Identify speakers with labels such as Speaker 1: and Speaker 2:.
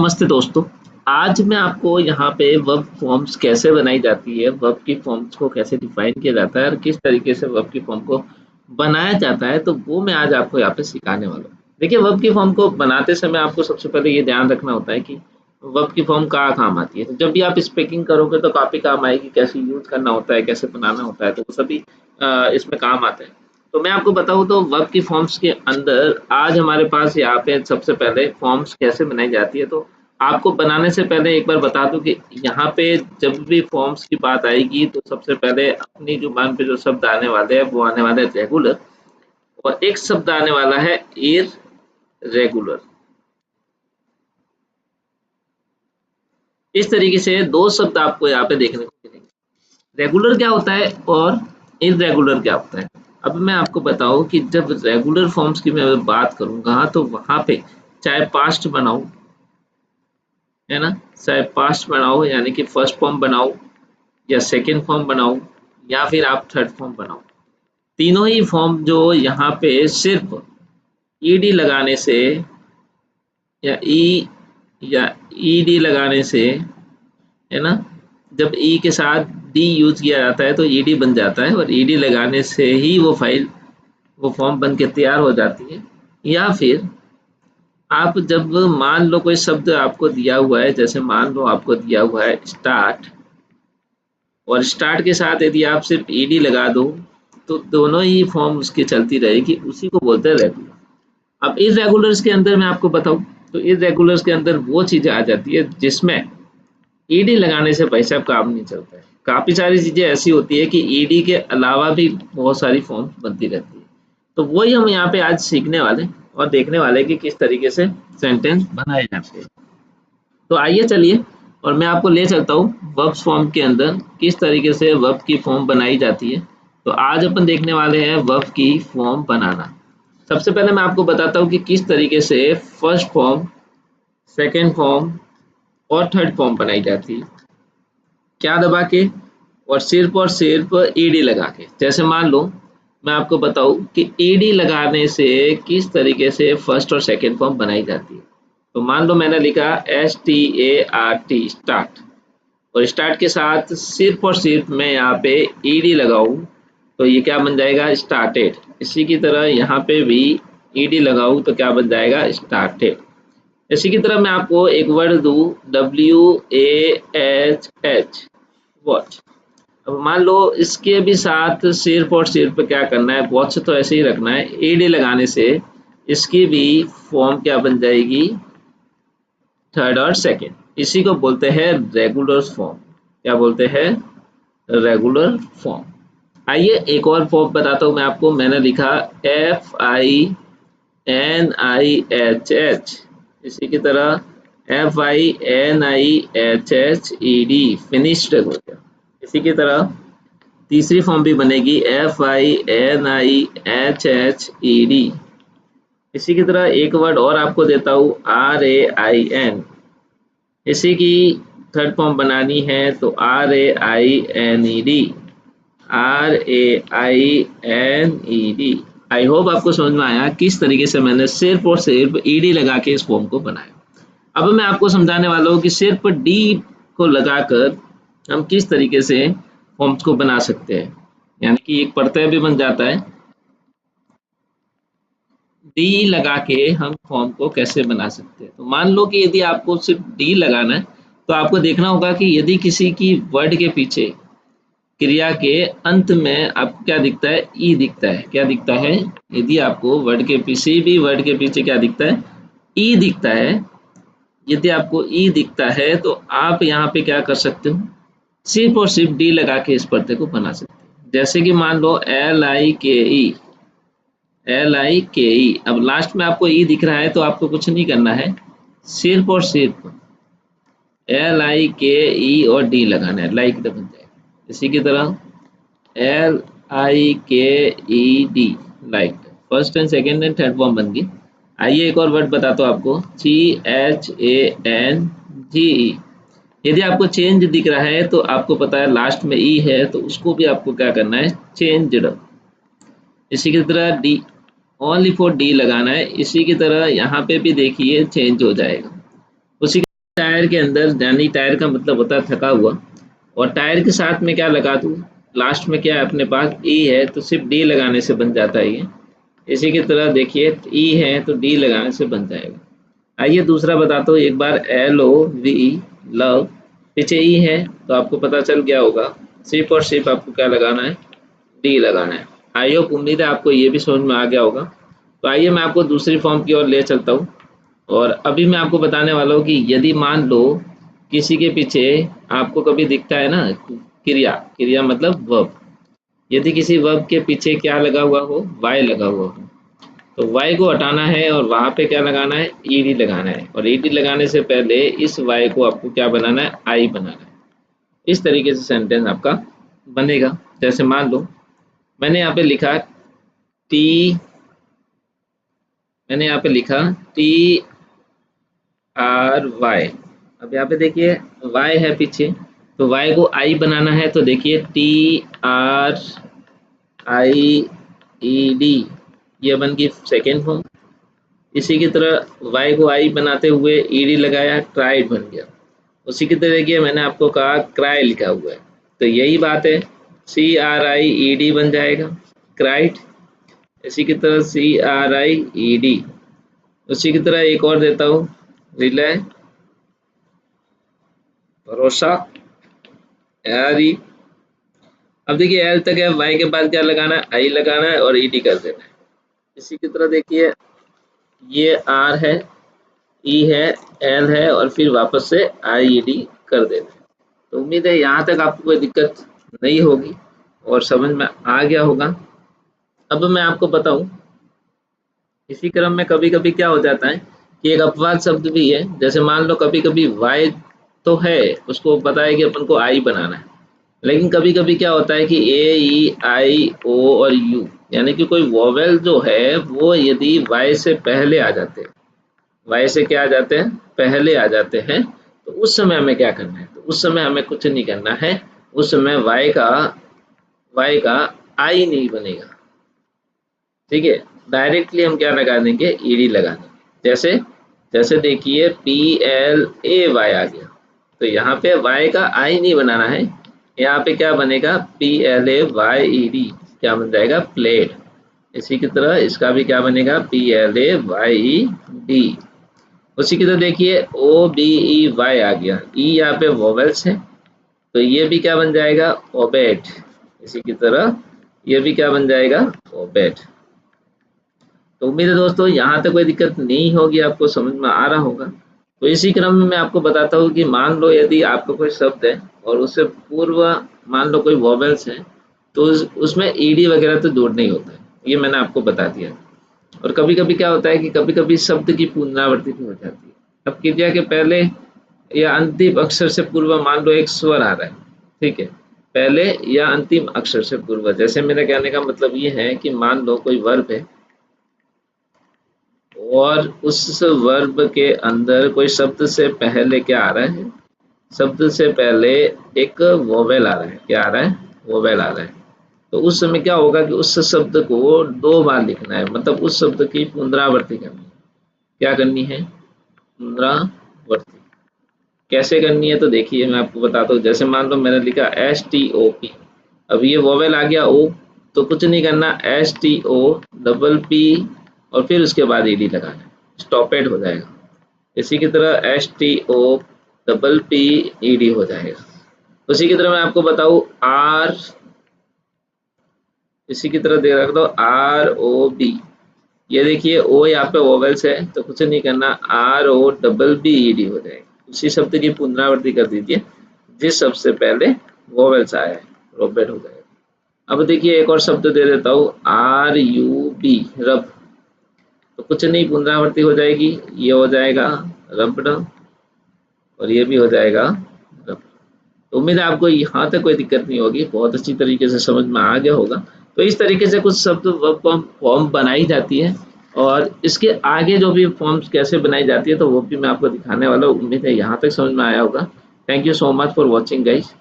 Speaker 1: नमस्ते दोस्तों। आज मैं आपको यहाँ पे वर्ब फॉर्म्स कैसे बनाई जाती है, वर्ब की फॉर्म्स को कैसे डिफाइन किया जाता है और किस तरीके से वर्ब की फॉर्म को बनाया जाता है, तो वो मैं आज आपको यहाँ पे सिखाने वाला हूँ। देखिए, वर्ब की फॉर्म को बनाते समय आपको सबसे पहले ये ध्यान रखना होता है कि वर्ब की फॉर्म कहाँ काम आती है। तो जब भी आप स्पीकिंग करोगे तो काफ़ी काम आएगी, कैसे यूज करना होता है, कैसे बनाना होता है, तो वो सभी इसमें काम आते हैं। तो मैं आपको बताऊँ तो वर्ब की फॉर्म्स के अंदर आज हमारे पास यहाँ पे सबसे पहले फॉर्म्स कैसे बनाई जाती है। तो आपको बनाने से पहले एक बार बता दूं कि यहाँ पे जब भी फॉर्म्स की बात आएगी तो सबसे पहले अपनी जुबान पे जो शब्द आने वाले हैं वो आने वाले हैं रेगुलर, और एक शब्द आने वाला है इररेगुलर। इस तरीके से दो शब्द आपको यहाँ पे देखने को मिलेंगे। रेगुलर क्या होता है और इररेगुलर क्या होता है। अब मैं आपको बताऊं कि जब रेगुलर फॉर्म्स की मैं बात करूंगा तो वहां पे चाहे पास्ट बनाऊं, है ना, चाहे पास्ट बनाओ यानी कि फर्स्ट फॉर्म बनाओ या सेकेंड फॉर्म बनाओ या फिर आप थर्ड फॉर्म बनाओ, तीनों ही फॉर्म जो यहाँ पे सिर्फ ईडी लगाने से या या ईडी लगाने से, है ना, जब ई के साथ डी यूज किया जाता है तो ईडी बन जाता है और ईडी लगाने से ही वो फाइल, वो फॉर्म बन के तैयार हो जाती है। या फिर आप जब मान लो कोई शब्द आपको दिया हुआ है, जैसे मान लो आपको दिया हुआ है स्टार्ट, और स्टार्ट के साथ यदि आप सिर्फ ईडी लगा दो तो दोनों ही फॉर्म उसकी चलती रहेगी, उसी को बोलते हैं रेगुलर। अब इररेगुलर्स के अंदर मैं आपको बताऊं तो इररेगुलर्स के अंदर वो चीजें आ जाती है जिसमें ईडी लगाने से भाई साहब काम नहीं चलता है। काफी सारी चीजें ऐसी होती है कि ईडी के अलावा भी बहुत सारी फॉर्म बनती रहती है। तो वही हम यहाँ पे आज सीखने वाले और देखने वाले कि किस तरीके से सेंटेंस बनाए जाते हैं। तो आइए चलिए, और मैं आपको ले चलता हूँ वर्ब्स फॉर्म के अंदर किस तरीके से वर्ब की फॉर्म बनाई जाती है। तो आज अपन देखने वाले हैं वर्ब की फॉर्म बनाना। सबसे पहले मैं आपको बताता हूँ कि किस तरीके से फर्स्ट फॉर्म, सेकंड फॉर्म और थर्ड फॉर्म बनाई जाती है। क्या दबा के, और सिर्फ ईडी लगा के। जैसे मान लो मैं आपको बताऊं कि ईडी लगाने से किस तरीके से फर्स्ट और सेकंड फॉर्म बनाई जाती है। तो मान लो मैंने लिखा START स्टार्ट, और स्टार्ट के साथ सिर्फ और सिर्फ मैं यहाँ पे ईडी लगाऊं तो ये क्या बन जाएगा, स्टार्टेड। इसी की तरह यहाँ पे भी ईडी लगाऊं तो क्या बन जाएगा, स्टार्टेड। इसी की तरह मैं आपको एक वर्ड दूं, WAHH, वॉच। अब मान लो इसके भी साथ सिर्फ और सिर्फ क्या करना है, वॉच तो ऐसे ही रखना है, ईडी लगाने से इसकी भी फॉर्म क्या बन जाएगी, थर्ड और सेकंड। इसी को बोलते हैं रेगुलर फॉर्म। क्या बोलते हैं, रेगुलर फॉर्म। आइए एक और फॉर्म बताता हूँ मैं आपको। मैंने लिखा FINIHH, इसी की तरह FINIHHED, फिनिश्ड हो गया। इसी की तरह तीसरी फॉर्म भी बनेगी FINIHHED। इसी की तरह एक वर्ड और आपको देता हूँ, RAIN। इसी की थर्ड फॉर्म बनानी है तो RAINED, RAINED। आई होप आपको समझ में आया किस तरीके से मैंने सिर्फ और सिर्फ ईडी लगा के इस फॉर्म को बनाया। अब मैं आपको समझाने वाला हूँ कि सिर्फ डी को लगाकर हम किस तरीके से फॉर्म्स को बना सकते हैं, यानी कि एक प्रत्यय भी बन जाता है। डी लगा के हम फॉर्म को कैसे बना सकते हैं। तो मान लो कि यदि आपको सिर्फ डी लगाना है तो आपको देखना होगा कि यदि किसी की वर्ड के पीछे, क्रिया के अंत में आपको क्या दिखता है, ई दिखता है। क्या दिखता है, यदि आपको वर्ड के पीछे भी, वर्ड के पीछे क्या दिखता है, ई दिखता है। यदि आपको ई दिखता है तो आप यहाँ पे क्या कर सकते हो, सिर्फ और सिर्फ डी लगा के इस प्रत्यय को बना सकते हैं। जैसे कि मान लो LIKE, LIKE। अब लास्ट में आपको ई दिख रहा है तो आपको कुछ नहीं करना है, सिर्फ और सिर्फ LIKE और डी लगाना है, लाइक बन जाएगा। इसी की तरह LIKED, like. First and second and third form बन गई। आइए एक और वर्ड बताता हूँ आपको, CHANGE। यदि आपको चेंज दिख रहा है तो आपको पता है लास्ट में ई है, तो उसको भी आपको क्या करना है, चेंज्ड। इसी की तरह डी, ओनली फॉर डी लगाना है। इसी की तरह यहाँ पे भी देखिए चेंज हो जाएगा। उसी टायर के अंदर, यानी टायर का मतलब होता है थका हुआ, और टायर के साथ में क्या लगा दूँ, लास्ट में क्या है अपने पास ई है, तो सिर्फ डी लगाने से बन जाता है ये। इसी की तरह देखिए ई है तो डी लगाने से बन जाएगा। आइए दूसरा बताता हूँ एक बार, LOVE लव, पीछे ई है तो आपको पता चल गया होगा, सिर्फ और सिर्फ आपको क्या लगाना है, डी लगाना है। आई होप, उम्मीद है आपको ये भी समझ में आ गया होगा। तो आइए मैं आपको दूसरी फॉर्म की ओर ले चलता हूँ, और अभी मैं आपको बताने वाला हूँ कि यदि मान लो किसी के पीछे आपको कभी दिखता है ना क्रिया, क्रिया मतलब वर्ब, यदि किसी वर्ब के पीछे क्या लगा हुआ हो, वाई लगा हुआ हो, तो वाई को हटाना है और वहां पे क्या लगाना है, ईडी लगाना है, और ईडी लगाने से पहले इस वाई को आपको क्या बनाना है, आई बनाना है। इस तरीके से सेंटेंस आपका बनेगा। जैसे मान लो मैंने यहाँ पे लिखा टी, मैंने यहाँ पे लिखा TRY। अब यहाँ पे देखिए वाई है पीछे, तो वाई को आई बनाना है, तो देखिए TRIED, ये बन गई सेकेंड फॉर्म। इसी की तरह वाई को आई बनाते हुए ईडी लगाया, ट्राइड बन गया। उसी की तरह देखिए मैंने आपको कहा क्राई लिखा हुआ है, तो यही बात है, CRIED बन जाएगा, क्राइड। इसी की तरह CRIED। उसी की तरह एक और देता हूँ, रिले, भरोसा, RE। अब देखिए एल तक है, वाई के बाद क्या लगाना है, आई लगाना है और ईडी कर देना है। इसी की तरह देखिए ये आर है, ई है, एल है, और फिर वापस से IED कर देना है। तो उम्मीद है यहाँ तक आपको कोई दिक्कत नहीं होगी और समझ में आ गया होगा। अब मैं आपको बताऊं, इसी क्रम में कभी कभी क्या हो जाता है कि एक अपवाद शब्द भी है। जैसे मान लो कभी कभी वाई तो है, उसको पता है कि अपन को आई बनाना है, लेकिन कभी कभी क्या होता है कि A E I O और U, यानी कि कोई वोवेल जो है वो यदि वाई से पहले आ जाते हैं, वाई से क्या आ जाते हैं, पहले आ जाते हैं, तो उस समय हमें क्या करना है, तो उस समय हमें कुछ नहीं करना है। उस समय वाई का आई नहीं बनेगा, ठीक है, डायरेक्टली हम क्या लगा देंगे, ईडी लगा देंगे। जैसे जैसे देखिए PLAY आ गया, तो यहाँ पे वाई का आई नहीं बनाना है, यहाँ पे क्या बनेगा, PLAYED, क्या बन जाएगा, प्लेड। इसी की तरह इसका भी क्या बनेगा, PLAYED। उसी की तरह देखिए OBEY आ गया, ई यहाँ पे वोवेल्स है, तो ये भी क्या बन जाएगा, ओबेट। इसी की तरह ये भी क्या बन जाएगा, ओबेट। तो उम्मीद है दोस्तों यहाँ तक कोई दिक्कत नहीं होगी, आपको समझ में आ रहा होगा। तो इसी क्रम में मैं आपको बताता हूँ कि मान लो यदि आपका कोई शब्द है और उससे पूर्व मान लो कोई वॉवेल्स है, तो उसमें ईडी वगैरह तो जोड़ नहीं होता है, ये मैंने आपको बता दिया। और कभी कभी क्या होता है कि कभी कभी शब्द की पुनरावृत्ति भी हो जाती है। अब क्रिया के पहले या अंतिम अक्षर से पूर्व मान लो एक स्वर आ रहा है, ठीक है, पहले या अंतिम अक्षर से पूर्व। जैसे मेरे कहने का मतलब ये है कि मान लो कोई वर्ब है और उस वर्ब के अंदर कोई शब्द से पहले क्या आ रहा है, शब्द से पहले एक वोवेल आ रहा है, क्या आ रहा है, वोवेल आ रहा है। तो उस समय क्या होगा कि उस शब्द को 2 बार लिखना है, मतलब उस शब्द की पुनरावृत्ति करनी है। क्या करनी है, पुनरावृत्ति। कैसे करनी है, तो देखिए मैं आपको बताता हूँ। जैसे मान लो मैंने लिखा STOP, अब ये वोवेल आ गया ओ, तो कुछ नहीं करना, STOPP और फिर उसके बाद ईडी लगाना, स्टॉपेड हो जाएगा। इसी की तरह STOPPED हो जाएगा। उसी की तरह मैं आपको बताऊँ आर, इसी की तरह दे रख दो ROB, ये देखिए ओ यहाँ पे वोवेल्स है, तो कुछ नहीं करना, ROBBED हो जाएगा। उसी शब्द की पुनरावृत्ति कर दीजिए जिस शब्द से पहले वोवेल्स आया है, रोबेट हो जाएगा। अब देखिए एक और शब्द दे देता हूँ RUB, रब, तो कुछ नहीं, पुनरावृत्ति हो जाएगी, ये हो जाएगा रबड और ये भी हो जाएगा रब। तो उम्मीद है आपको यहाँ तक कोई दिक्कत नहीं होगी, बहुत अच्छी तरीके से समझ में आ गया होगा। तो इस तरीके से कुछ शब्द वर्ब फॉर्म बनाई जाती है, और इसके आगे जो भी फॉर्म्स कैसे बनाई जाती है तो वो भी मैं आपको दिखाने वाला हूँ। उम्मीद है यहाँ तक समझ में आया होगा। Thank you so much for watching guys.